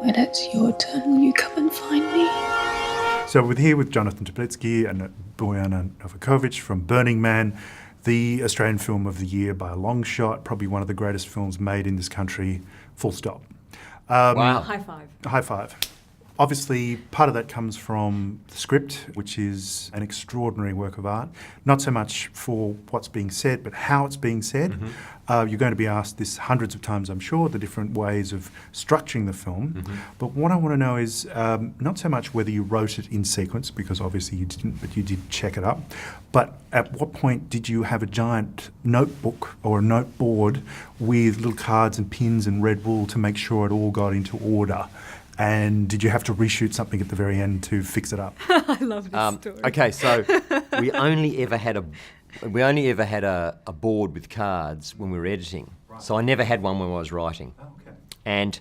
When it's your turn, will you come and find me? So we're here with Jonathan Teplitzky and Bojana Novakovic from Burning Man, the Australian film of the year by a long shot, probably one of the greatest films made in this country, full stop. Wow. High five. High five. Obviously, part of that comes from the script, which is an extraordinary work of art. Not so much for what's being said, but how it's being said. Mm-hmm. You're going to be asked this hundreds of times, I'm sure, the different ways of structuring the film. Mm-hmm. But what I want to know is not so much whether you wrote it in sequence, because obviously you didn't, but you did check it up. But at what point did you have a giant notebook or a note board with little cards and pins and red wool to make sure it all got into order? And did you have to reshoot something at the very end to fix it up? I love this story. Okay, so we only ever had a board with cards when we were editing. Right. So I never had one when I was writing. Oh, okay. And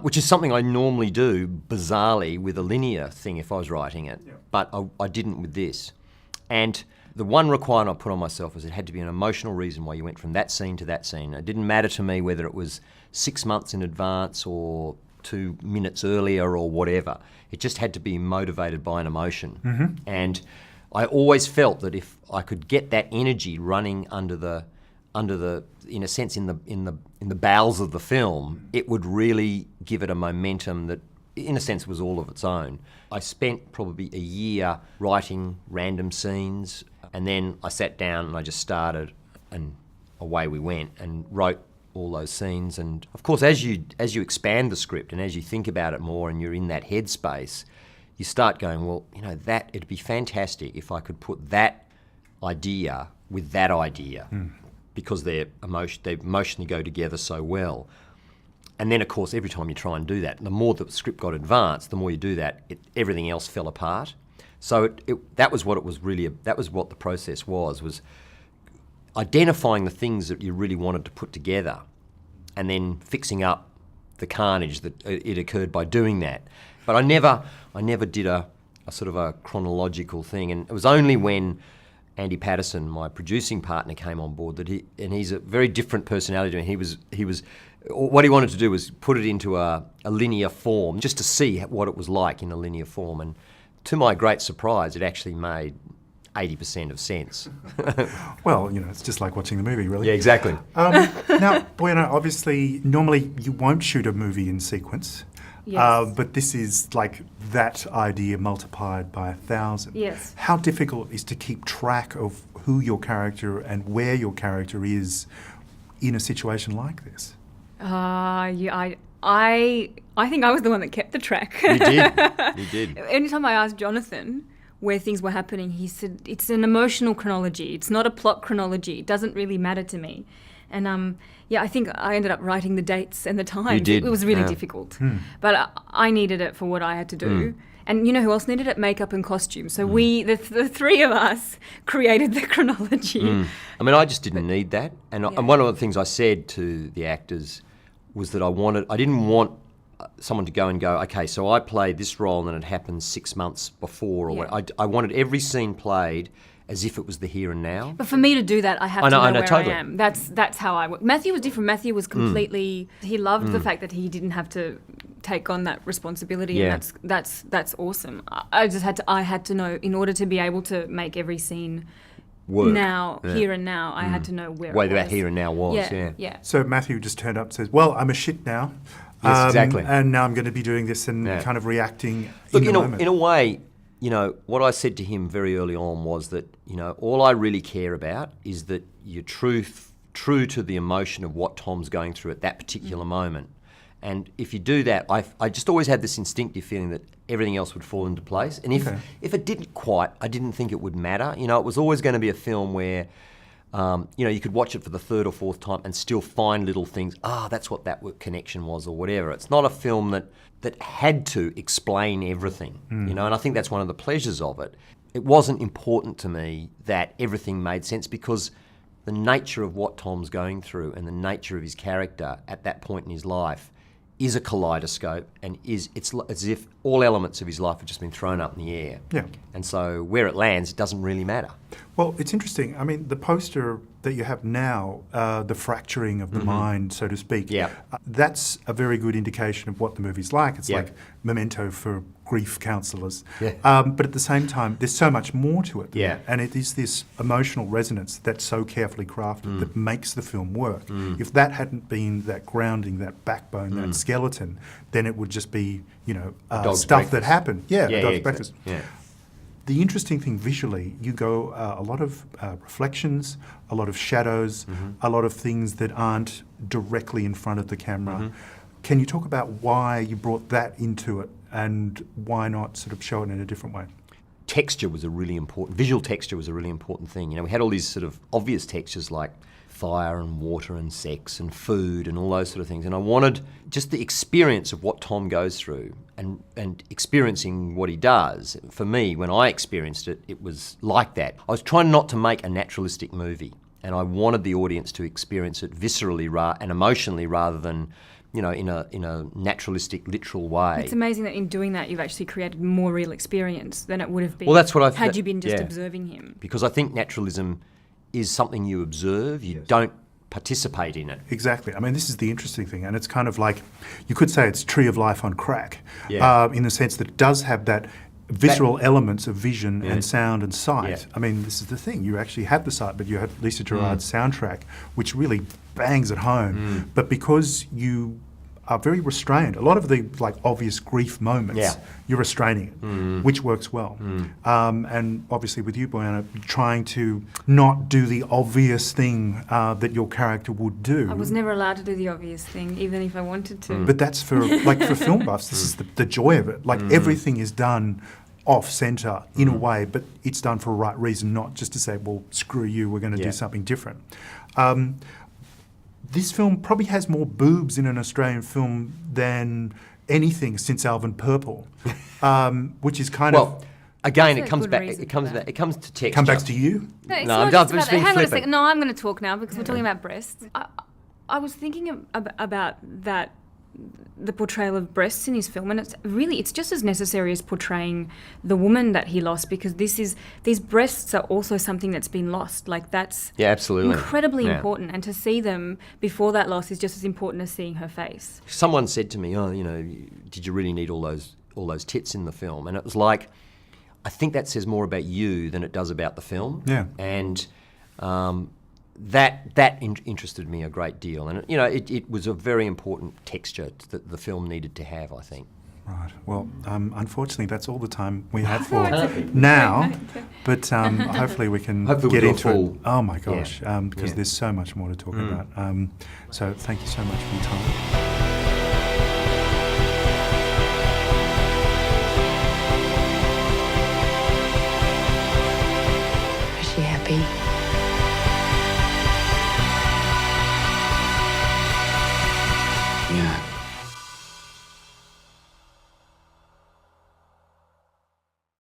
which is something I normally do, bizarrely, with a linear thing if I was writing it. Yeah. But I didn't with this. And the one requirement I put on myself was it had to be an emotional reason why you went from that scene to that scene. It didn't matter to me whether it was 6 months in advance or 2 minutes earlier or whatever. It just had to be motivated by an emotion. Mm-hmm. And I always felt that if I could get that energy running under the in a sense in the bowels of the film, it would really give it a momentum that in a sense was all of its own. I spent probably a year writing random scenes, and then I sat down and I just started, and away we went and wrote all those scenes. And of course, as you expand the script and as you think about it more and you're in that headspace, you start going, well, you know, that it'd be fantastic if I could put that idea with that idea, because they emotionally go together so well. And then, of course, every time you try and do that, the more the script got advanced, the more you do that, everything else fell apart. So that was what it was really. That was what the process was identifying the things that you really wanted to put together and then fixing up the carnage that it occurred by doing that. But I never did a sort of a chronological thing, and it was only when Andy Patterson, my producing partner, came on board that he's a very different personality to me. He was what he wanted to do was put it into a linear form just to see what it was like in a linear form, and to my great surprise it actually made 80% of sense. Well, you know, it's just like watching the movie, really. Yeah, exactly. Now, Bojana, obviously, normally you won't shoot a movie in sequence. Yes. But this is like that idea multiplied by 1,000. Yes. How difficult is to keep track of who your character and where your character is in a situation like this? Yeah, I think I was the one that kept the track. You did. Anytime I asked Jonathan where things were happening, he said, it's an emotional chronology. It's not a plot chronology. It doesn't really matter to me. And I think I ended up writing the dates and the times. You did. It was really difficult. But I needed it for what I had to do. And you know who else needed it? Makeup and costume. So we, the three of us, created the chronology. I mean, I just didn't need that. And one of the things I said to the actors was that I didn't want someone to go, okay, so I played this role and it happened 6 months before. Or what. I wanted every scene played as if it was the here and now. But for me to do that, I have to know where totally. I am. That's how I work. Matthew was different. Matthew was completely. He loved the fact that he didn't have to take on that responsibility, and that's awesome. I had to know, in order to be able to make every scene work here and now. I had to know where. Where that here and now was. Yeah. So Matthew just turned up and says, well, I'm a shit now. Yes, exactly. And now I'm going to be doing this and kind of reacting Look, in the moment. In a way, you know, what I said to him very early on was that, you know, all I really care about is that you're true to the emotion of what Tom's going through at that particular moment. And if you do that, I just always had this instinctive feeling that everything else would fall into place. And if it didn't quite, I didn't think it would matter. You know, it was always going to be a film where, you know, you could watch it for the third or fourth time and still find little things. That's what that connection was, or whatever. It's not a film that had to explain everything, you know. And I think that's one of the pleasures of it. It wasn't important to me that everything made sense, because the nature of what Tom's going through and the nature of his character at that point in his life is a kaleidoscope, and it's as if all elements of his life have just been thrown up in the air. Yeah. And so where it lands, it doesn't really matter. Well, it's interesting. I mean, the poster that you have now, the fracturing of the mind, so to speak, that's a very good indication of what the movie's like. It's like Memento for grief counsellors. But at the same time, there's so much more to it. And it is this emotional resonance that's so carefully crafted that makes the film work. If that hadn't been that grounding, that backbone, that skeleton, then it would just be, stuff that happened. A dog's breakfast. The interesting thing visually, you go a lot of reflections, a lot of shadows, a lot of things that aren't directly in front of the camera. Can you talk about why you brought that into it and why not sort of show it in a different way? Texture was a really important, visual texture was a really important thing. We had all these sort of obvious textures like fire and water and sex and food and all those sort of things. And I wanted just the experience of what Tom goes through and experiencing what he does. For me, when I experienced it, it was like that. I was trying not to make a naturalistic movie, and I wanted the audience to experience it viscerally and emotionally rather than, in a naturalistic, literal way. It's amazing that in doing that, you've actually created more real experience than it would have been had you been just observing him. Because I think naturalism is something you observe, you don't participate in it. Exactly. I mean, this is the interesting thing, and it's kind of like, you could say it's Tree of Life on crack, in the sense that it does have that visceral elements of vision and sound and sight. I mean, this is the thing, you actually have the sight, but you have Lisa Gerrard's soundtrack, which really bangs at home. But because you are very restrained, a lot of the obvious grief moments, you're restraining it, which works well. And obviously with you, Bojana, trying to not do the obvious thing that your character would do. I was never allowed to do the obvious thing, even if I wanted to. But that's for for film buffs, this is the joy of it. Everything is done off-centre in a way, but it's done for a right reason, not just to say, well, screw you, we're going to do something different. This film probably has more boobs in an Australian film than anything since Alvin Purple, which is kind of... Again, it comes back. It comes to texture. Come back to you? No, it's not just about that. Hang on a second. No, I'm going to talk now because we're talking about breasts. I was thinking about that, the portrayal of breasts in his film, and it's just as necessary as portraying the woman that he lost, because these breasts are also something that's been lost. That's absolutely incredibly important, and to see them before that loss is just as important as seeing her face. Someone said to me, did you really need all those tits in the film? And it was like, I think that says more about you than it does about the film. And that interested me a great deal, and it was a very important texture that the film needed to have, I think. Right. Well, unfortunately, that's all the time we have for now. But hopefully we can get into it. Oh my gosh, because there's so much more to talk about. So thank you so much for your time. Is she happy? Yeah.